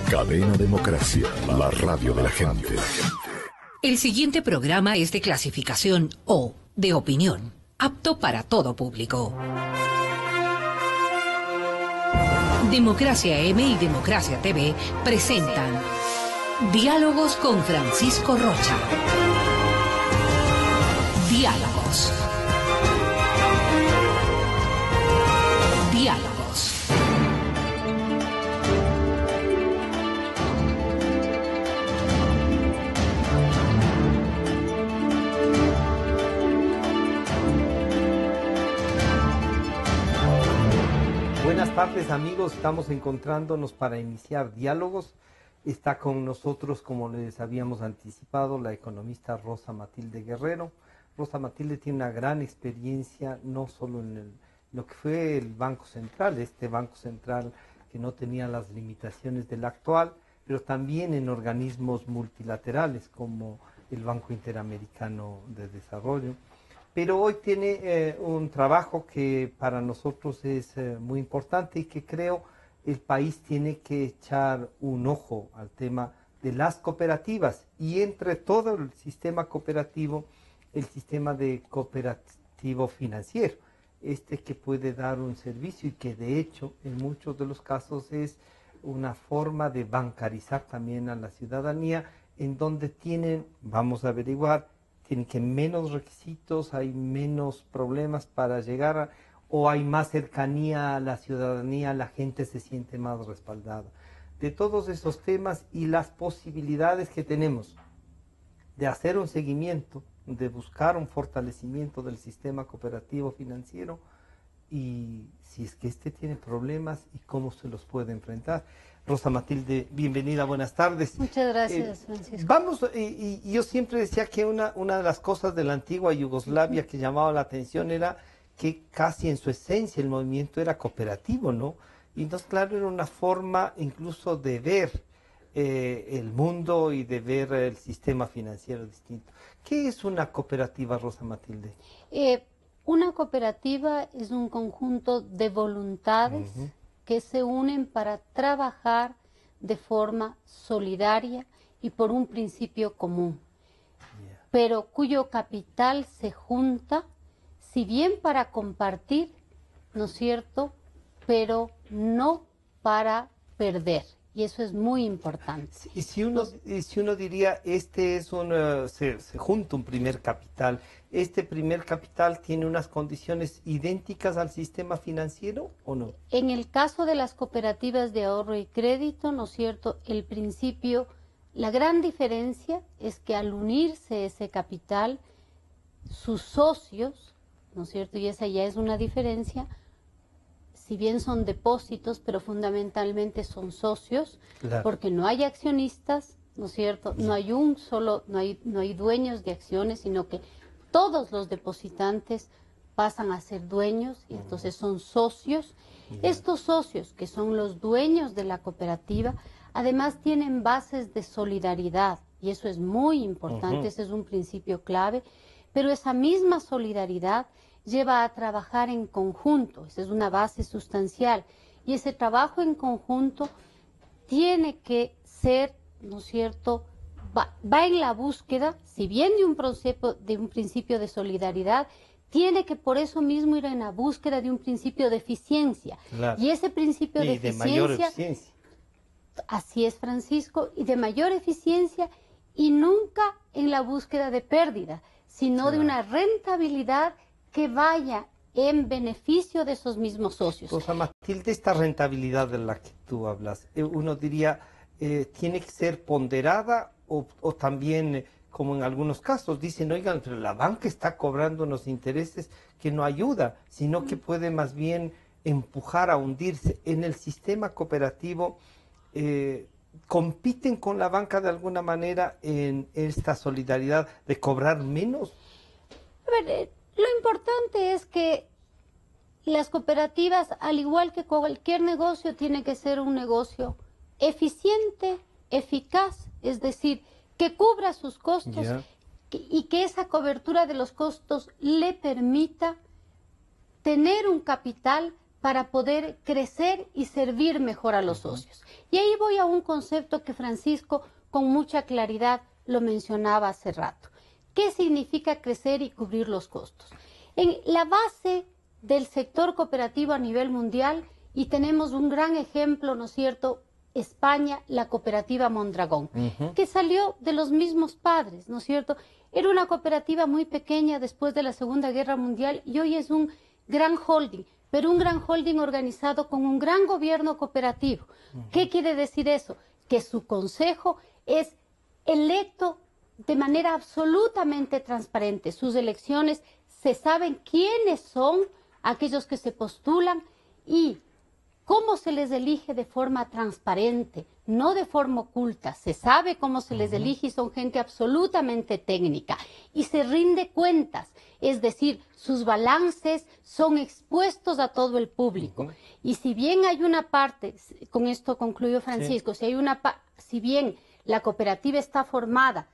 Cadena Democracia, la radio de la gente. El siguiente programa es de clasificación O, de opinión, apto para todo público. Democracia M y Democracia TV presentan Diálogos con Francisco Rocha. Diálogos. Diálogos. Buenas tardes, amigos, estamos encontrándonos para iniciar diálogos. Está con nosotros, como les habíamos anticipado, la economista Rosa Matilde Guerrero. Rosa Matilde tiene una gran experiencia, no solo en lo que fue el Banco Central, este Banco Central que no tenía las limitaciones del actual, pero también en organismos multilaterales como el Banco Interamericano de Desarrollo. Pero hoy tiene un trabajo que para nosotros es muy importante y que creo el país tiene que echar un ojo al tema de las cooperativas y entre todo el sistema cooperativo, el sistema de cooperativo financiero, que puede dar un servicio y que de hecho en muchos de los casos es una forma de bancarizar también a la ciudadanía, en donde tienen, vamos a averiguar, tienen que menos requisitos, hay menos problemas para llegar o hay más cercanía a la ciudadanía, la gente se siente más respaldada. De todos esos temas y las posibilidades que tenemos de hacer un seguimiento, de buscar un fortalecimiento del sistema cooperativo financiero y si es que tiene problemas y cómo se los puede enfrentar. Rosa Matilde, bienvenida, buenas tardes. Muchas gracias, Francisco. Vamos, y yo siempre decía que una de las cosas de la antigua Yugoslavia que llamaba la atención era que casi en su esencia el movimiento era cooperativo, ¿no? Y entonces, claro, era una forma incluso de ver el mundo y de ver el sistema financiero distinto. ¿Qué es una cooperativa, Rosa Matilde? Una cooperativa es un conjunto de voluntades que se unen para trabajar de forma solidaria y por un principio común, pero cuyo capital se junta, si bien para compartir, ¿no es cierto?, pero no para perder. Y eso es muy importante. Y si uno diría, se junta un primer capital, ¿este primer capital tiene unas condiciones idénticas al sistema financiero o no? En el caso de las cooperativas de ahorro y crédito, ¿no es cierto?, el principio, la gran diferencia es que al unirse ese capital, sus socios, ¿no es cierto?, y esa ya es una diferencia, si bien son depósitos, pero fundamentalmente son socios, claro, porque no hay accionistas, ¿no es cierto? No hay no hay dueños de acciones, sino que todos los depositantes pasan a ser dueños y entonces son socios. Estos socios, que son los dueños de la cooperativa, además tienen bases de solidaridad y eso es muy importante, ese es un principio clave, pero esa misma solidaridad lleva a trabajar en conjunto, esa es una base sustancial, y ese trabajo en conjunto tiene que ser, ¿no es cierto?, va en la búsqueda, si bien de un principio de solidaridad, tiene que por eso mismo ir en la búsqueda de un principio de eficiencia, claro, y ese principio de eficiencia, mayor eficiencia. Así es, Francisco, y de mayor eficiencia, y nunca en la búsqueda de pérdida, sino claro, de una rentabilidad que vaya en beneficio de esos mismos socios. Rosa Matilde, esta rentabilidad de la que tú hablas, uno diría, ¿tiene que ser ponderada o también, como en algunos casos, dicen, oigan, pero la banca está cobrando unos intereses que no ayuda, sino que puede más bien empujar a hundirse? En el sistema cooperativo, ¿compiten con la banca de alguna manera en esta solidaridad de cobrar menos? A ver, lo importante es que las cooperativas, al igual que cualquier negocio, tiene que ser un negocio eficiente, eficaz, es decir, que cubra sus costos y que esa cobertura de los costos le permita tener un capital para poder crecer y servir mejor a los socios. Y ahí voy a un concepto que Francisco con mucha claridad lo mencionaba hace rato. ¿Qué significa crecer y cubrir los costos? En la base del sector cooperativo a nivel mundial, y tenemos un gran ejemplo, ¿no es cierto?, España, la cooperativa Mondragón, que salió de los mismos padres, ¿no es cierto? Era una cooperativa muy pequeña después de la Segunda Guerra Mundial y hoy es un gran holding, pero un gran holding organizado con un gran gobierno cooperativo. ¿Qué quiere decir eso? Que su consejo es electo de manera absolutamente transparente. Sus elecciones se saben quiénes son aquellos que se postulan y cómo se les elige de forma transparente, no de forma oculta. Se sabe cómo se les elige y son gente absolutamente técnica. Y se rinde cuentas, es decir, sus balances son expuestos a todo el público. Y si bien hay una parte, con esto concluyo Francisco, si bien la cooperativa está formada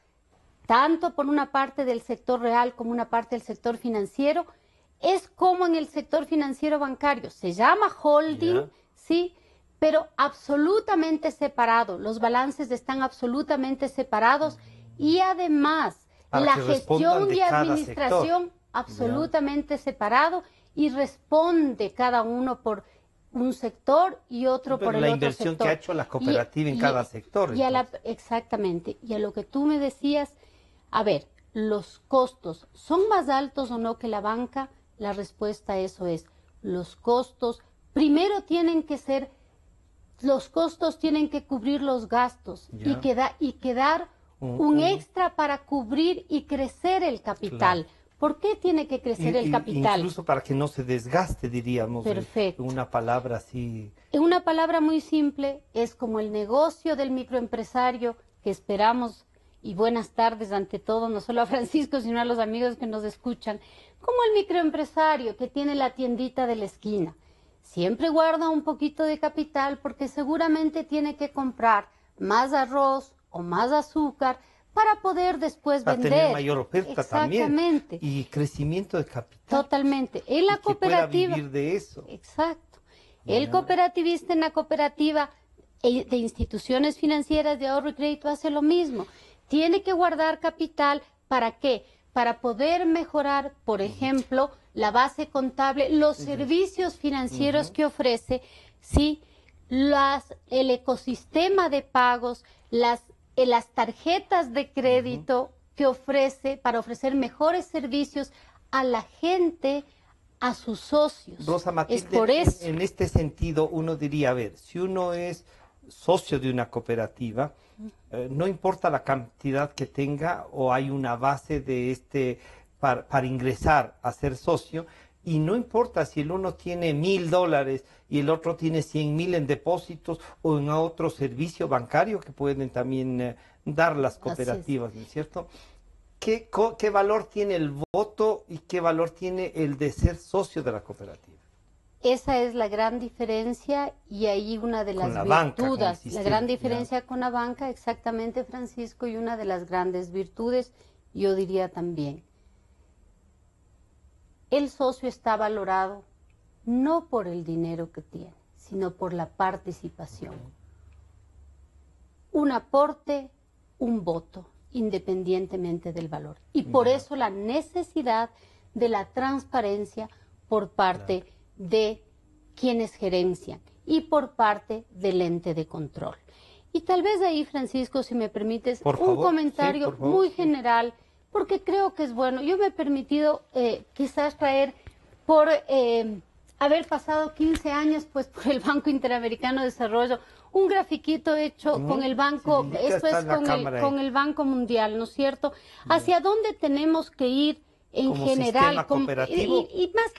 tanto por una parte del sector real como una parte del sector financiero, es como en el sector financiero bancario. Se llama holding, sí, pero absolutamente separado. Los balances están absolutamente separados y además la gestión y administración absolutamente separado y responde cada uno por un sector y otro por el otro sector. La inversión que ha hecho la cooperativa en cada sector. Exactamente. Y a lo que tú me decías, a ver, ¿los costos son más altos o no que la banca? La respuesta a eso es, los costos, primero tienen que ser, los costos tienen que cubrir los gastos y quedar un extra para cubrir y crecer el capital. Claro. ¿Por qué tiene que crecer el capital? Incluso para que no se desgaste, diríamos. Perfecto. Una palabra así. Una palabra muy simple, es como el negocio del microempresario que esperamos. Y buenas tardes ante todo, no solo a Francisco, sino a los amigos que nos escuchan. Como el microempresario que tiene la tiendita de la esquina. Siempre guarda un poquito de capital porque seguramente tiene que comprar más arroz o más azúcar para poder después vender. Para tener mayor oferta Exactamente. También. Y crecimiento de capital. Totalmente. En la cooperativa. Que pueda vivir de eso. Exacto. El cooperativista en la cooperativa de instituciones financieras de ahorro y crédito hace lo mismo. Tiene que guardar capital, ¿para qué? Para poder mejorar, por ejemplo, la base contable, los servicios financieros que ofrece, ¿sí? El ecosistema de pagos, las tarjetas de crédito que ofrece para ofrecer mejores servicios a la gente, a sus socios. Rosa Matilde, es por eso. En este sentido uno diría, a ver, si uno es socio de una cooperativa, no importa la cantidad que tenga o hay una base de para ingresar a ser socio, y no importa si el uno tiene $1,000 y el otro tiene 100,000 en depósitos o en otro servicio bancario que pueden también dar las cooperativas, ¿no es cierto? ¿Qué valor tiene el voto y qué valor tiene el de ser socio de la cooperativa? Esa es la gran diferencia y ahí una de las virtudes, la gran diferencia con la banca, exactamente, Francisco, y una de las grandes virtudes, yo diría también. El socio está valorado no por el dinero que tiene, sino por la participación. Un aporte, un voto, independientemente del valor. Y por eso la necesidad de la transparencia por parte de quienes gerencian y por parte del ente de control. Y tal vez ahí, Francisco, si me permites, un comentario muy general, porque creo que es bueno. Yo me he permitido quizás traer por haber pasado 15 años pues por el Banco Interamericano de Desarrollo, un grafiquito hecho con el banco, esto es con el Banco Mundial, ¿no es cierto? Hacia dónde tenemos que ir en general, y más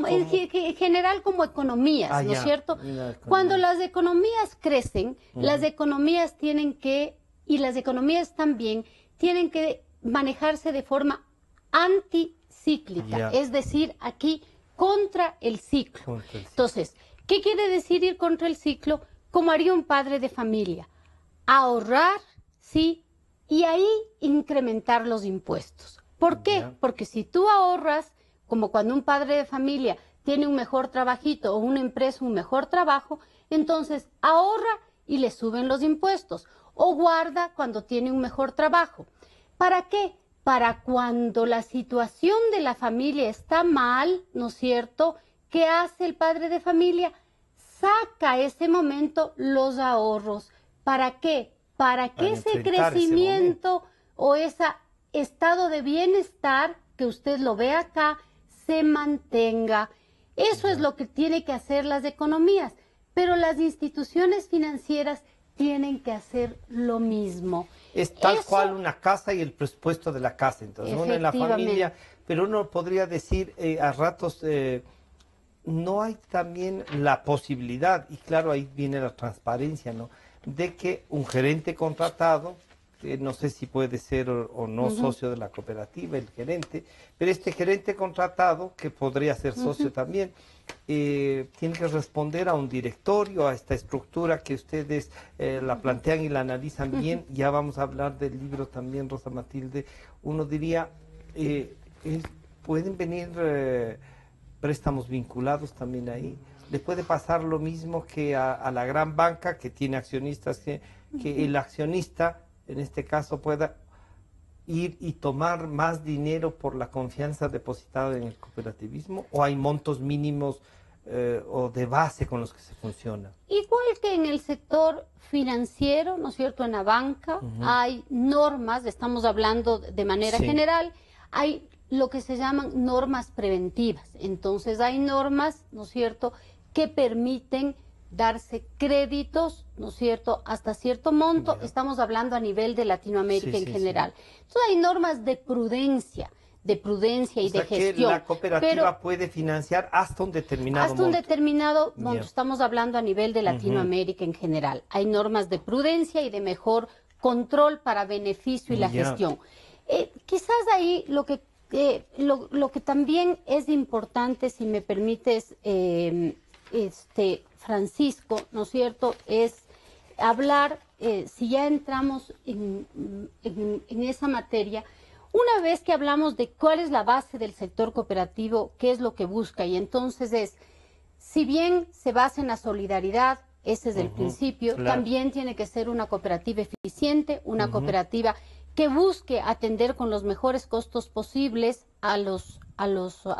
que en general como economías, ¿no es cierto? Cuando las economías crecen, las economías tienen que, y las economías también, tienen que manejarse de forma anticíclica, es decir, aquí contra el ciclo. Entonces, ¿qué quiere decir ir contra el ciclo? Como haría un padre de familia, ahorrar, sí, y ahí incrementar los impuestos. ¿Por qué? Porque si tú ahorras, como cuando un padre de familia tiene un mejor trabajito o una empresa un mejor trabajo, entonces ahorra y le suben los impuestos o guarda cuando tiene un mejor trabajo. ¿Para qué? Para cuando la situación de la familia está mal, ¿no es cierto? ¿Qué hace el padre de familia? Saca ese momento los ahorros. ¿Para qué? Para que ese crecimiento o ese estado de bienestar que usted lo ve acá se mantenga. Eso es lo que tienen que hacer las economías, pero las instituciones financieras tienen que hacer lo mismo. Es tal cual una casa y el presupuesto de la casa, entonces uno en la familia, pero uno podría decir a ratos, no hay también la posibilidad, y claro, ahí viene la transparencia, ¿no?, de que un gerente contratado, no sé si puede ser o no socio de la cooperativa, el gerente, pero este gerente contratado, que podría ser socio también, tiene que responder a un directorio, a esta estructura que ustedes la plantean y la analizan bien. Ya vamos a hablar del libro también, Rosa Matilde. Uno diría, pueden venir préstamos vinculados también ahí. Le puede pasar lo mismo que a la gran banca que tiene accionistas, que el accionista, en este caso, pueda ir y tomar más dinero por la confianza depositada en el cooperativismo, o hay montos mínimos o de base con los que se funciona. Igual que en el sector financiero, ¿no es cierto?, en la banca, hay normas, estamos hablando de manera general, hay lo que se llaman normas preventivas. Entonces hay normas, ¿no es cierto?, que permiten darse créditos, ¿no es cierto?, hasta cierto monto. Estamos hablando a nivel de Latinoamérica en general. Entonces hay normas de prudencia y de gestión. Que la cooperativa puede financiar hasta un determinado monto. Hasta un determinado monto. Estamos hablando a nivel de Latinoamérica en general. Hay normas de prudencia y de mejor control para beneficio y la gestión. Quizás ahí lo que también es importante, si me permites, Francisco, ¿no es cierto?, es hablar, si ya entramos en esa materia, una vez que hablamos de cuál es la base del sector cooperativo, qué es lo que busca, y entonces es, si bien se basa en la solidaridad, ese es el principio, también tiene que ser una cooperativa eficiente, una cooperativa que busque atender con los mejores costos posibles a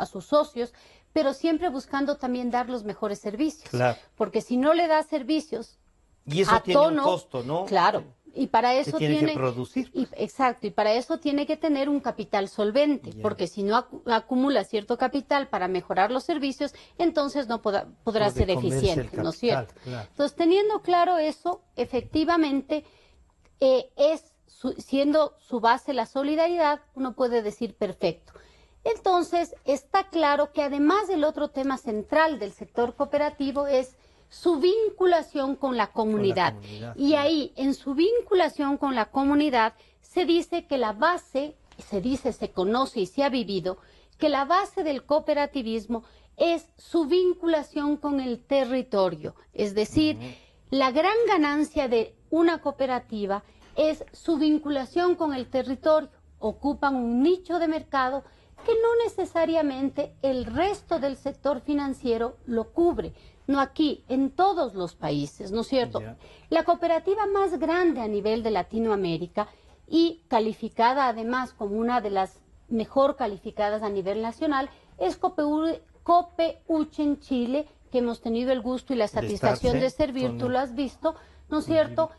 sus socios, pero siempre buscando también dar los mejores servicios. Porque si no le da servicios y eso tiene un costo, ¿no? Claro. Y para eso tiene que producir. Exacto, y para eso tiene que tener un capital solvente, porque si no acumula cierto capital para mejorar los servicios, entonces no podrá ser eficiente, ¿no es cierto? Entonces, teniendo claro eso, efectivamente, siendo su base la solidaridad, uno puede decir perfecto. Entonces, está claro que además del otro tema central del sector cooperativo es su vinculación con la comunidad. Y ahí, en su vinculación con la comunidad, se dice que la base, se conoce y se ha vivido, que la base del cooperativismo es su vinculación con el territorio. Es decir, la gran ganancia de una cooperativa es su vinculación con el territorio. Ocupan un nicho de mercado que no necesariamente el resto del sector financiero lo cubre. No aquí, en todos los países, ¿no es cierto? La cooperativa más grande a nivel de Latinoamérica y calificada además como una de las mejor calificadas a nivel nacional es Copeuche en Chile, que hemos tenido el gusto y la satisfacción de servir, tú lo has visto, ¿no es cierto?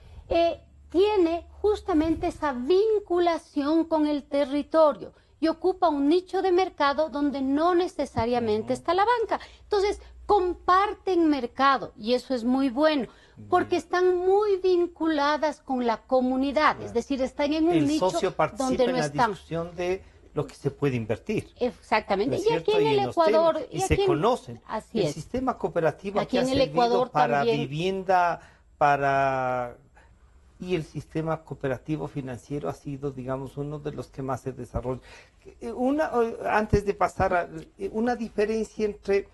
Tiene justamente esa vinculación con el territorio y ocupa un nicho de mercado donde no necesariamente está la banca. Entonces, comparten mercado y eso es muy bueno, porque están muy vinculadas con la comunidad, es decir, están en un nicho donde no están. El socio participa en la discusión de lo que se puede invertir. Exactamente. ¿No es cierto? Y aquí en el Ecuador... Y se conocen. Así es. El sistema cooperativo aquí ha servido para vivienda, y el sistema cooperativo financiero ha sido, digamos, uno de los que más se desarrolla. Antes de pasar a una diferencia entre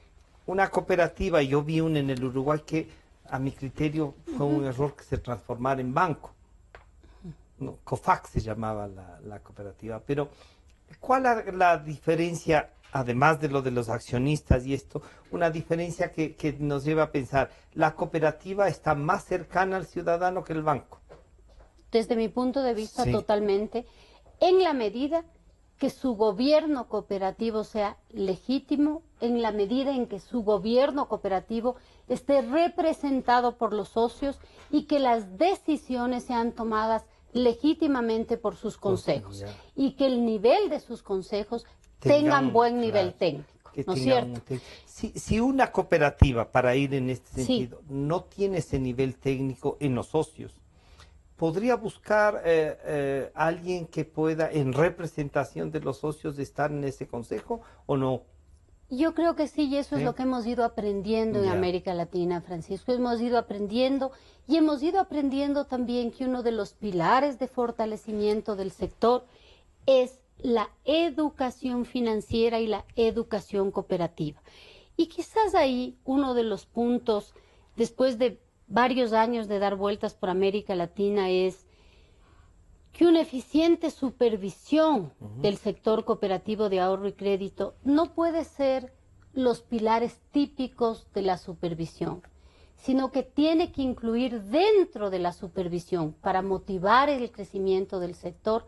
una cooperativa, yo vi una en el Uruguay que a mi criterio fue un error que se transformara en banco. No, COFAC se llamaba la cooperativa, pero ¿Cuál es la diferencia, además de lo de los accionistas y esto, una diferencia que nos lleva a pensar, la cooperativa está más cercana al ciudadano que el banco? Desde mi punto de vista, Sí. totalmente, en la medida que su gobierno cooperativo sea legítimo, en la medida en que su gobierno cooperativo esté representado por los socios y que las decisiones sean tomadas legítimamente por sus consejos ya. y que el nivel de sus consejos tengan buen nivel claro, técnico, que ¿no es tengan cierto? si una cooperativa, para ir en este Sí. sentido, no tiene ese nivel técnico en los socios, ¿podría buscar alguien que pueda, en representación de los socios, estar en ese consejo o no? Yo creo que sí, y eso Sí. es lo que hemos ido aprendiendo en Ya. América Latina, Francisco. Hemos ido aprendiendo y hemos ido aprendiendo también que uno de los pilares de fortalecimiento del sector es la educación financiera y la educación cooperativa. Y quizás ahí uno de los puntos, después de varios años de dar vueltas por América Latina, es que una eficiente supervisión del sector cooperativo de ahorro y crédito no puede ser los pilares típicos de la supervisión, sino que tiene que incluir dentro de la supervisión, para motivar el crecimiento del sector,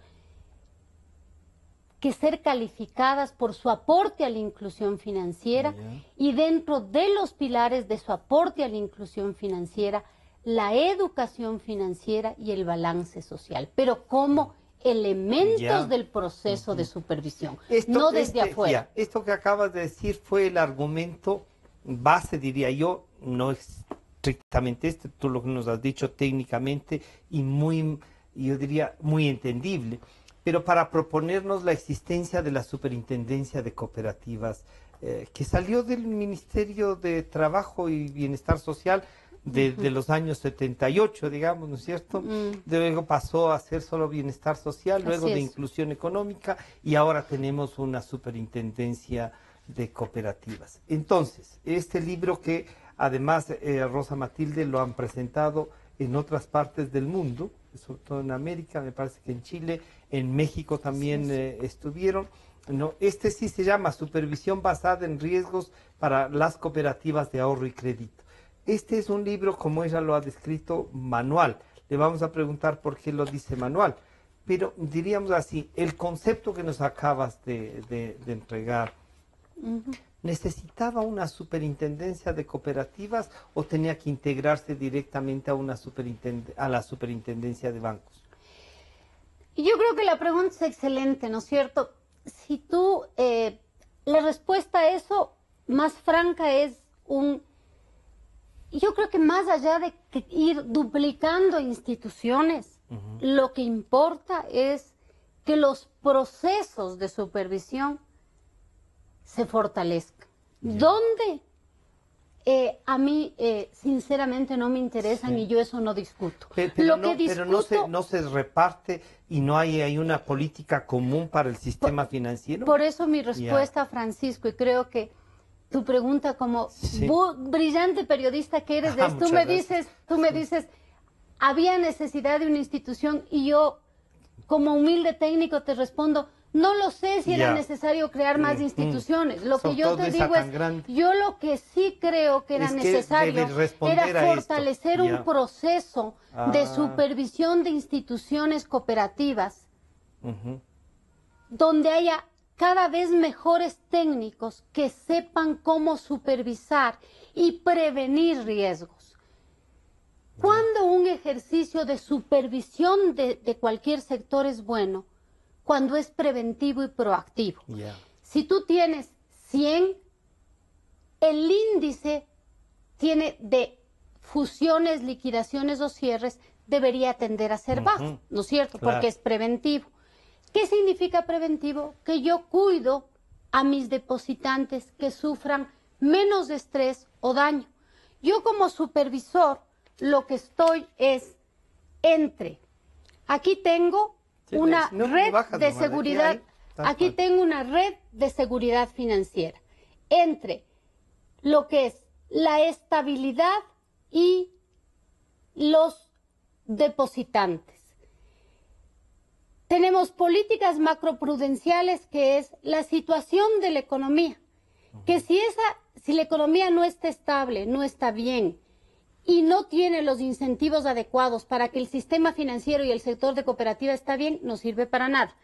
que ser calificadas por su aporte a la inclusión financiera y dentro de los pilares de su aporte a la inclusión financiera, la educación financiera y el balance social, pero como elementos del proceso de supervisión, no desde afuera. Esto que acabas de decir fue el argumento base, diría yo, no estrictamente este, tú lo que nos has dicho técnicamente y muy, yo diría, muy entendible, pero para proponernos la existencia de la Superintendencia de Cooperativas, que salió del Ministerio de Trabajo y Bienestar Social, de los años 78, digamos, ¿no es cierto? Luego pasó a ser solo bienestar social, luego de inclusión económica, y ahora tenemos una superintendencia de cooperativas. Entonces, este libro que además Rosa Matilde lo han presentado en otras partes del mundo, sobre todo en América, me parece que en Chile, en México también estuvieron. No, este sí se llama Supervisión basada en riesgos para las cooperativas de ahorro y crédito. Este es un libro, como ella lo ha descrito, manual. Le vamos a preguntar por qué lo dice manual. Pero diríamos así, el concepto que nos acabas de entregar, ¿necesitaba una superintendencia de cooperativas o tenía que integrarse directamente a la superintendencia de bancos? Yo creo que la pregunta es excelente, ¿no es cierto? Si tú, la respuesta a eso más franca es yo creo que más allá de ir duplicando instituciones, lo que importa es que los procesos de supervisión se fortalezcan. ¿Dónde? A mí, sinceramente, no me interesan y yo eso no discuto. Pero no se reparte y no hay una política común para el sistema financiero. Por eso mi respuesta, Francisco, y creo que tu pregunta como brillante periodista que eres, tú me dices, había necesidad de una institución y yo, como humilde técnico, te respondo, no lo sé si era necesario crear más instituciones. Lo que yo te digo es, yo lo que sí creo que era necesario era fortalecer un proceso de supervisión de instituciones cooperativas donde haya cada vez mejores técnicos que sepan cómo supervisar y prevenir riesgos. Cuando un ejercicio de supervisión de cualquier sector es bueno, cuando es preventivo y proactivo. Si tú tienes 100, el índice de fusiones, liquidaciones o cierres debería tender a ser bajo, ¿no es cierto? Porque es preventivo. ¿Qué significa preventivo? Que yo cuido a mis depositantes que sufran menos estrés o daño. Yo como supervisor lo que estoy es aquí tengo una red de seguridad, aquí tengo una red de seguridad financiera entre lo que es la estabilidad y los depositantes. tenemos políticas macroprudenciales, que es la situación de la economía, que si la economía no está estable, no está bien y no tiene los incentivos adecuados para que el sistema financiero y el sector de cooperativa está bien, no sirve para nada.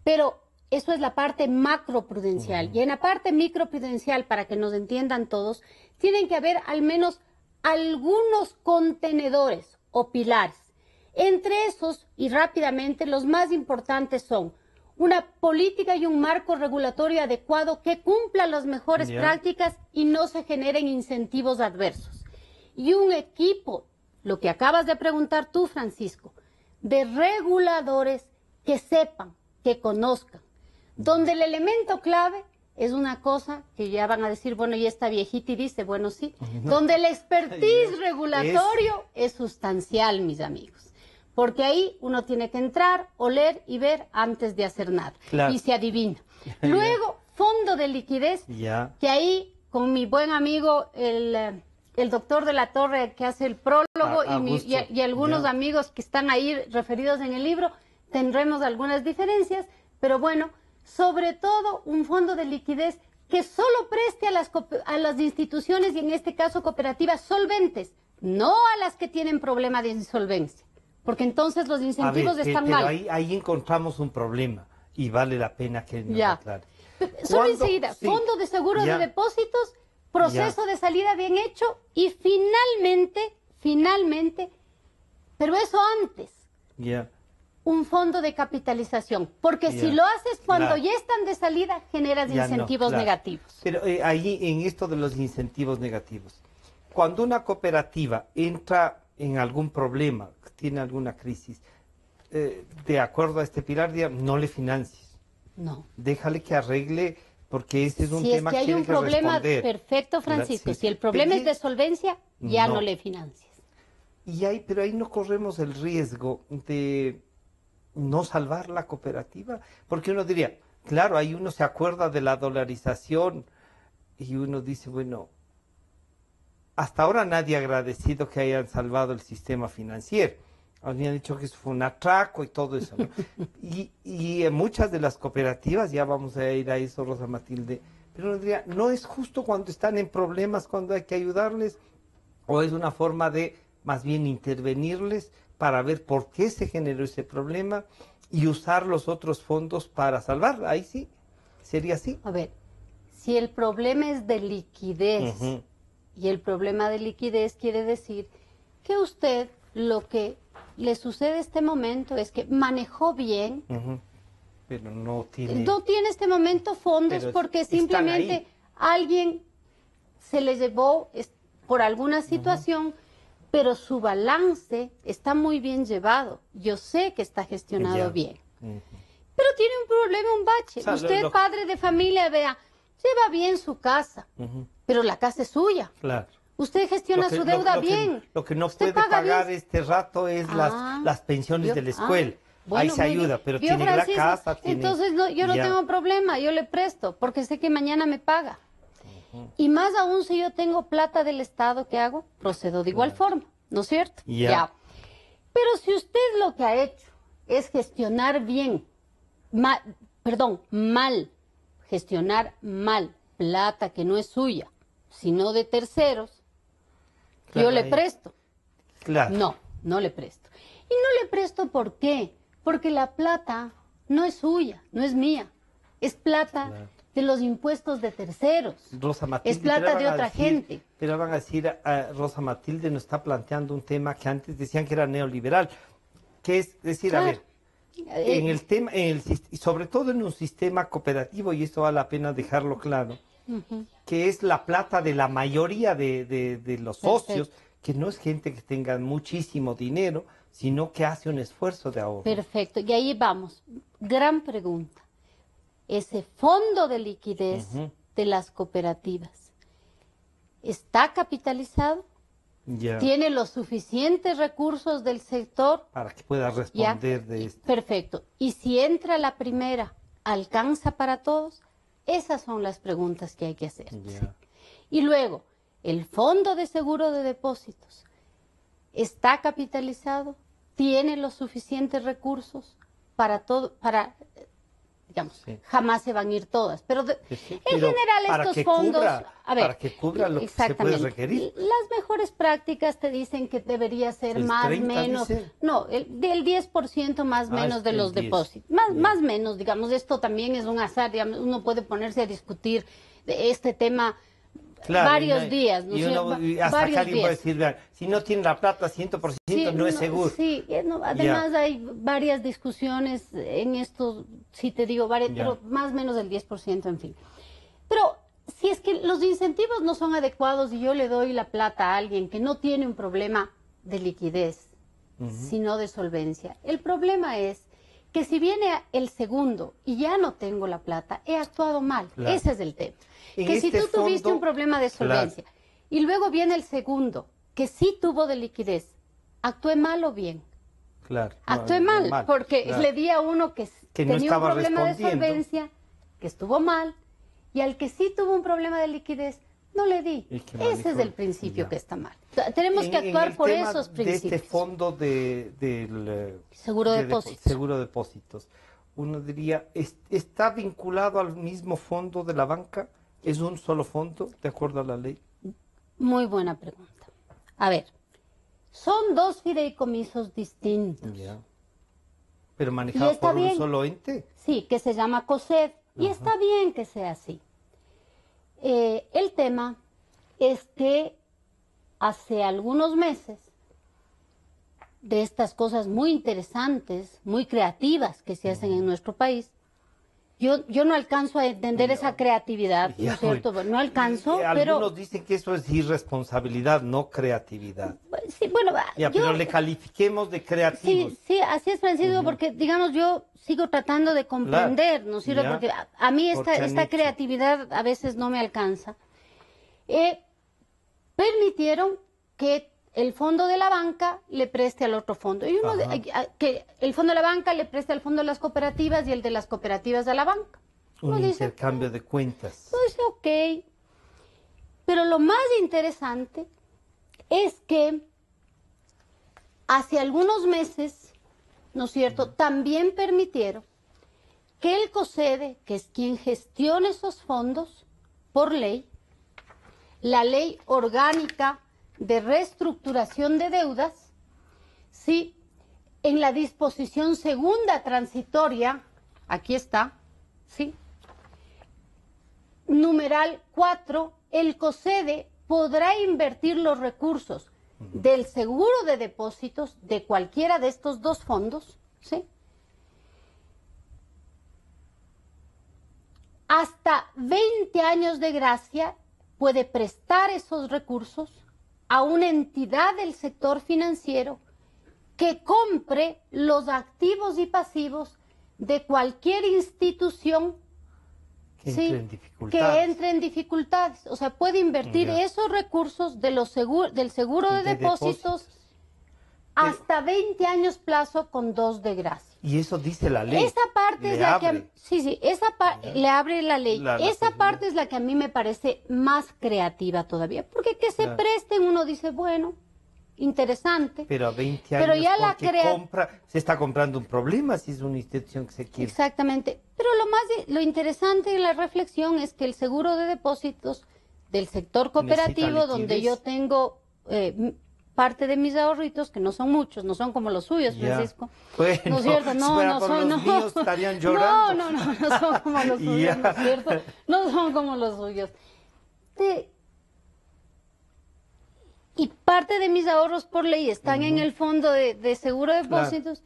Pero eso es la parte macroprudencial. Y en la parte microprudencial, para que nos entiendan todos, tienen que haber al menos algunos contenedores o pilares. Entre esos, y rápidamente, los más importantes son una política y un marco regulatorio adecuado que cumpla las mejores prácticas y no se generen incentivos adversos. Y un equipo, lo que acabas de preguntar tú, Francisco, de reguladores que sepan, que conozcan, donde el elemento clave es una cosa que ya van a decir, bueno, y esta viejita y dice, bueno, sí, donde el expertise regulatorio es sustancial, mis amigos. Porque ahí uno tiene que entrar, oler y ver antes de hacer nada. Y se adivina. Luego, fondo de liquidez, que ahí con mi buen amigo, el doctor de la Torre, que hace el prólogo, y algunos amigos que están ahí referidos en el libro, tendremos algunas diferencias, pero bueno, sobre todo un fondo de liquidez que solo preste a las instituciones, y en este caso cooperativas solventes, no a las que tienen problema de insolvencia. Porque entonces los incentivos están mal. Ahí encontramos un problema y vale la pena que nos aclare. Solo enseguida, fondo de seguro de depósitos, proceso de salida bien hecho y finalmente, pero eso antes, un fondo de capitalización. Porque si lo haces cuando ya están de salida, generas incentivos negativos. Pero ahí en esto de los incentivos negativos, cuando una cooperativa entra en algún problema, tiene alguna crisis, de acuerdo a este pilar, no le financies. No. Déjale que arregle, porque este es un tema que hay un problema, perfecto, Francisco. Si el problema es de solvencia, ya no le financies. Pero ahí no corremos el riesgo de no salvar la cooperativa, porque uno diría, claro, ahí uno se acuerda de la dolarización y uno dice, bueno, hasta ahora nadie ha agradecido que hayan salvado el sistema financiero. Habían dicho que eso fue un atraco y todo eso, ¿no? y en muchas de las cooperativas, ya vamos a ir a eso, Rosa Matilde, pero uno diría, no es justo cuando están en problemas, cuando hay que ayudarles, o es una forma de más bien intervenirles para ver por qué se generó ese problema y usar los otros fondos para salvarla. Ahí sí, sería así. A ver, si el problema es de liquidez, y el problema de liquidez quiere decir que usted, lo que le sucede este momento es que manejó bien, pero no tiene este momento fondos porque simplemente alguien se le llevó por alguna situación, pero su balance está muy bien llevado. Yo sé que está gestionado bien, pero tiene un problema, un bache. O sea, usted, padre de familia, vea, lleva bien su casa, pero la casa es suya. Claro. Usted gestiona su deuda bien. Lo que no puede pagar este rato es las pensiones de la escuela. Bueno, ahí se ayuda, pero tiene la casa. Entonces yo no tengo problema, yo le presto, porque sé que mañana me paga. Y más aún si yo tengo plata del Estado, ¿qué hago? Procedo de igual forma, ¿no es cierto? Pero si usted lo que ha hecho es gestionar bien, gestionar mal plata que no es suya, sino de terceros, yo le presto. No le presto. Y no le presto, ¿por qué? Porque la plata no es suya, no es mía. Es plata de los impuestos de terceros. Rosa Matilde, es plata de otra gente. Pero van a decir, Rosa Matilde nos está planteando un tema que antes decían que era neoliberal. Que es decir, a ver, en el tema, sobre todo en un sistema cooperativo, y esto vale la pena dejarlo claro, que es la plata de la mayoría de los socios, que no es gente que tenga muchísimo dinero, sino que hace un esfuerzo de ahorro. Perfecto, y ahí vamos. Gran pregunta. Ese fondo de liquidez de las cooperativas, ¿está capitalizado? ¿Tiene los suficientes recursos del sector? Para que pueda responder de esto. Perfecto. Y si entra la primera, ¿alcanza para todos? Esas son las preguntas que hay que hacer. Y luego, ¿el fondo de seguro de depósitos está capitalizado? ¿Tiene los suficientes recursos para todo, digamos, jamás se van a ir todas, pero en pero general estos fondos, para que cubra lo que se puede requerir. Las mejores prácticas te dicen que debería ser más o menos, no, del 10% más o menos de los depósitos, más o menos, digamos, esto también es un azar, digamos, uno puede ponerse a discutir de este tema. Claro, varios días, ¿no? Y hasta que alguien puede decir, vean, si no tiene la plata 100% sí, no es seguro. Sí, además hay varias discusiones en esto, si te digo, pero más o menos del 10%, en fin. Pero si es que los incentivos no son adecuados y yo le doy la plata a alguien que no tiene un problema de liquidez, sino de solvencia, el problema es que si viene el segundo y ya no tengo la plata, he actuado mal. Claro. Ese es el tema. Que si tú tuviste un problema de solvencia y luego viene el segundo, que sí tuvo de liquidez, ¿actué mal o bien? Claro. Actué mal, porque le di a uno que tenía un problema de solvencia, que estuvo mal, y al que sí tuvo un problema de liquidez, no le di. Ese es el principio que está mal. Tenemos que actuar por esos principios. De este fondo del seguro de depósitos, uno diría, ¿está vinculado al mismo fondo de la banca? ¿Es un solo fondo, de acuerdo a la ley? Muy buena pregunta. A ver, son dos fideicomisos distintos. Ya. ¿Pero manejados por un solo ente? Sí, que se llama COSED. Y está bien que sea así. El tema es que hace algunos meses, de estas cosas muy interesantes, muy creativas que se hacen en nuestro país, yo no alcanzo a entender esa creatividad, ¿no es cierto? No alcanzo, pero... Algunos dicen que eso es irresponsabilidad, no creatividad. Sí, bueno... pero le califiquemos de creativos. Sí, así es, Francisco, porque, digamos, yo sigo tratando de comprender, ¿no es cierto? Porque a mí esta creatividad a veces no me alcanza. Permitieron que el fondo de la banca le preste al otro fondo. Y que el fondo de la banca le preste al fondo de las cooperativas y el de las cooperativas a la banca. Un intercambio de cuentas. Pues ok. Pero lo más interesante es que hace algunos meses, ¿no es cierto?, también permitieron que el COSEDE, que es quien gestiona esos fondos, por ley, la ley orgánica de reestructuración de deudas, sí, en la disposición segunda transitoria, aquí está, sí, numeral 4, el COSEDE podrá invertir los recursos del seguro de depósitos de cualquiera de estos dos fondos, ¿sí?, hasta 20 años de gracia puede prestar esos recursos a una entidad del sector financiero que compre los activos y pasivos de cualquier institución que entre en dificultades. O sea, puede invertir esos recursos de del seguro de depósitos hasta 20 años plazo con 2 de gracia. Y eso dice la ley. Esa parte es la que... Sí, esa le abre la ley. Esa parte es la que a mí me parece más creativa todavía. Porque que se presten, uno dice, bueno, interesante. Pero a 20 años, pero ya se está comprando un problema si es una institución que se quiere. Exactamente. Pero lo interesante de la reflexión es que el seguro de depósitos del sector cooperativo, donde yo tengo... parte de mis ahorritos, que no son muchos, no son como los suyos, Francisco. Bueno, ¿no es cierto? No son, los míos estarían llorando. No son como los suyos, ¿no es cierto? No son como los suyos. Y parte de mis ahorros por ley están en el fondo de seguro de depósitos,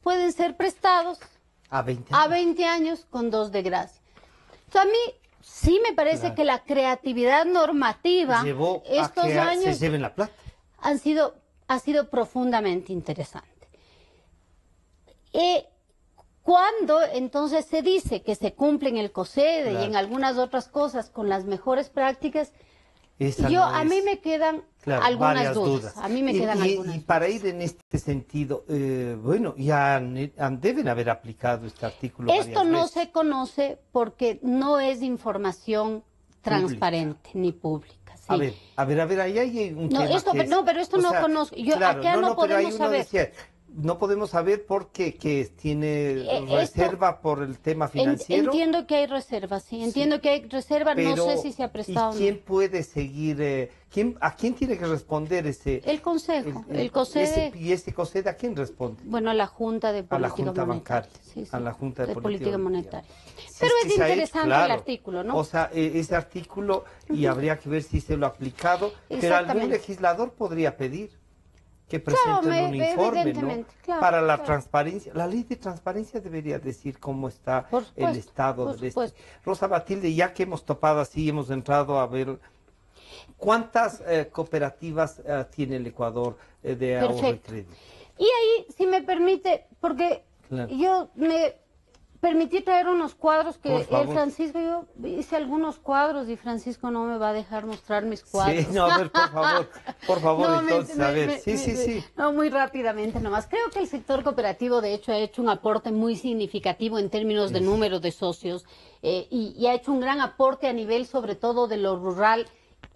pueden ser prestados a 20 años con 2 de gracia. Entonces, a mí sí me parece que la creatividad normativa llevó estos a que años se lleven la plata. Ha sido profundamente interesante. Cuando entonces se dice que se cumple en el COSEDE y en algunas otras cosas con las mejores prácticas, a mí me quedan algunas dudas. A mí me quedan algunas dudas. Y para ir en este sentido, bueno, ya deben haber aplicado este artículo. Esto no se conoce porque no es información transparente ni pública. Sí. A ver, ahí hay un tema pero esto no conozco. Acá no podemos saber. no podemos saber por qué que tiene reserva por el tema financiero. Entiendo que hay reservas, sí. Entiendo que hay reservas, no sé si se ha prestado. ¿Y quién puede seguir? ¿A quién tiene que responder ese? El Consejo, el COSEDE. ¿Y ese COSEDE a quién responde? Bueno, a la Junta de Política a la Junta Monetaria. Bancaria. Sí, sí, a la Junta de Política Monetaria. Si Pero es que interesante claro, el artículo, ¿no? O sea, ese artículo, y habría que ver si se lo ha aplicado, pero algún legislador podría pedir que presenten un informe, ¿no? Para la transparencia. La ley de transparencia debería decir cómo está el estado de esto. Rosa Matilde, ya que hemos topado así, hemos entrado a ver cuántas cooperativas tiene el Ecuador de ahorro y crédito. Y ahí, si me permite, porque yo me permití traer unos cuadros que Francisco, yo hice algunos cuadros y Francisco no me va a dejar mostrar mis cuadros. Sí, no, a ver, por favor, no, entonces, a ver, sí. No, muy rápidamente nomás. Creo que el sector cooperativo, de hecho, ha hecho un aporte muy significativo en términos de número de socios y ha hecho un gran aporte a nivel, sobre todo, de lo rural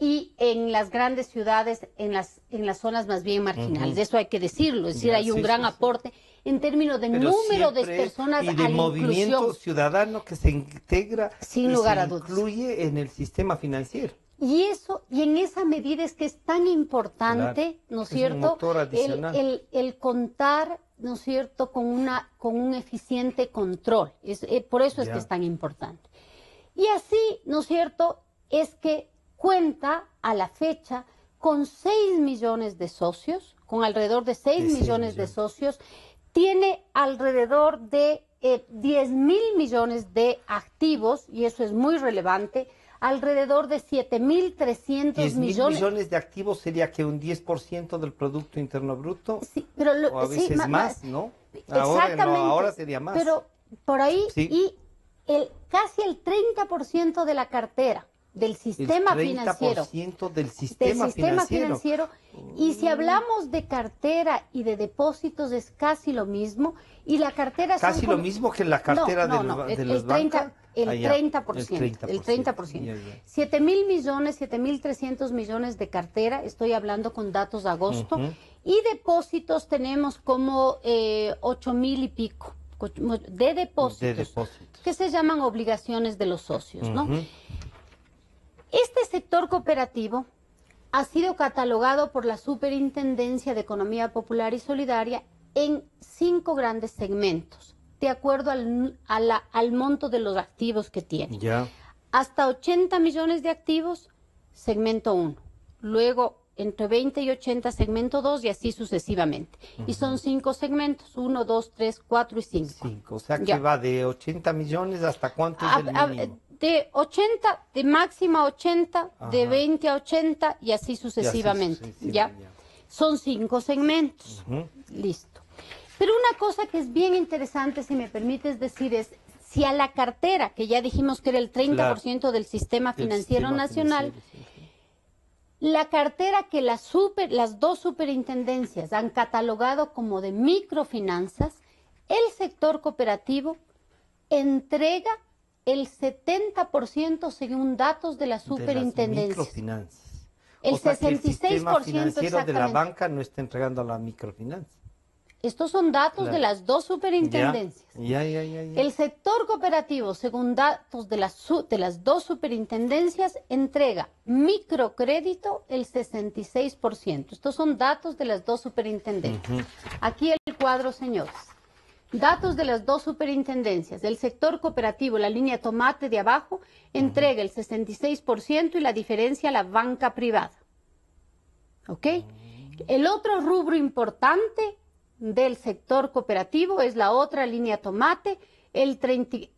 y en las grandes ciudades, en las zonas más bien marginales. Eso hay que decirlo, es decir, hay un gran aporte en términos de número de personas y de movimiento ciudadano que se integra sin lugar a dudas, incluye en el sistema financiero. Y en esa medida es que es tan importante, ¿no es cierto?, un motor adicional. el contar, ¿no es cierto?, con un eficiente control. Por eso es que es tan importante. Y así, ¿no es cierto?, es que cuenta a la fecha con 6 millones de socios, con alrededor de 6 millones de socios, tiene alrededor de 10.000 millones de activos, y eso es muy relevante, alrededor de 7.300 millones. 10.000 millones de activos sería que un 10% del Producto Interno Bruto, sí, pero o a veces más, ¿no? Exactamente. Ahora sería más. Pero por ahí, y casi el 30% de la cartera del sistema financiero. El 30% del sistema financiero. Y si hablamos de cartera y de depósitos es casi lo mismo. Y la cartera casi lo mismo que la cartera de los bancos. El 30%. El 30%. 7.000 millones, 7.300 millones de cartera, estoy hablando con datos de agosto. Y depósitos tenemos como 8.000 y pico de depósitos, que se llaman obligaciones de los socios, ¿no? Este sector cooperativo ha sido catalogado por la Superintendencia de Economía Popular y Solidaria en 5 grandes segmentos, de acuerdo al monto de los activos que tiene. Hasta 80 millones de activos, segmento 1. Luego, entre 20 y 80, segmento 2, y así sucesivamente. Y son 5 segmentos, 1, 2, 3, 4 y 5. 5, o sea que va de 80 millones hasta cuánto es el mínimo. De 80, de máxima 80, de 20 a 80 y así sucesivamente. ¿Ya? Son 5 segmentos. Listo. Pero una cosa que es bien interesante, si me permites decir, es si a la cartera, que ya dijimos que era el 30% del sistema financiero nacional, la cartera que las 2 superintendencias han catalogado como de microfinanzas, el sector cooperativo entrega el 70% según datos de la superintendencia. Microfinanzas. El 66%. El sistema financiero de la banca no está entregando a la microfinanza. Estos son datos de las 2 superintendencias. El sector cooperativo, según datos de las 2 superintendencias, entrega microcrédito el 66%. Estos son datos de las 2 superintendencias. Aquí el cuadro, señores. Datos de las 2 superintendencias. El sector cooperativo, la línea tomate de abajo, entrega el 66% y la diferencia a la banca privada. ¿Ok? El otro rubro importante del sector cooperativo es la otra línea tomate, el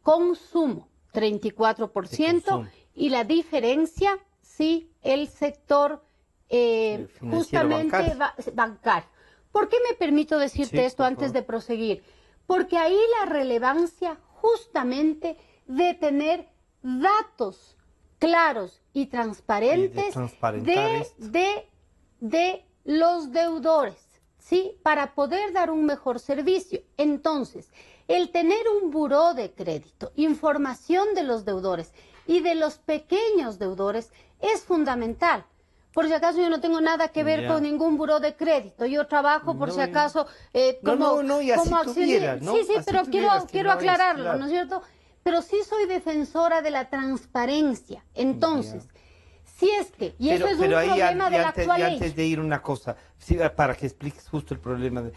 consumo, 34%, y la diferencia, sí, el sector justamente bancario. ¿Por qué me permito decirte esto antes de proseguir? Porque ahí la relevancia justamente de tener datos claros y transparentes de los deudores, ¿sí? Para poder dar un mejor servicio. Entonces, el tener un buró de crédito, información de los deudores y de los pequeños deudores es fundamental, Por si acaso yo no tengo nada que ver con ningún buró de crédito. Yo trabajo por si acaso como y así como tuviera, ¿no? Sí, Así pero quiero aclararlo, claro. ¿no es cierto? Pero sí soy defensora de la transparencia. Entonces, si es que, y eso es un problema de la actual ley. Antes de ir una cosa, sí, para que expliques justo el problema.